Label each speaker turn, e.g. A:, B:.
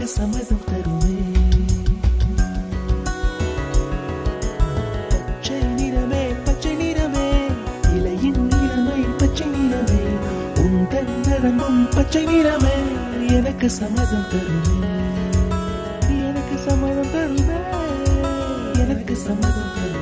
A: எனக்கு சம்மதம் தருமே. பச்சை நிறமே பச்சை நிறமே, இலையின் நிறமை பச்சை நிறமே, உந்தன் நரம்பும் பச்சை நிறமே, எனக்கு சம்மதம் தருமே, எனக்கு சம்மதம் தருமே, எனக்கு சம்மதம் தருமே.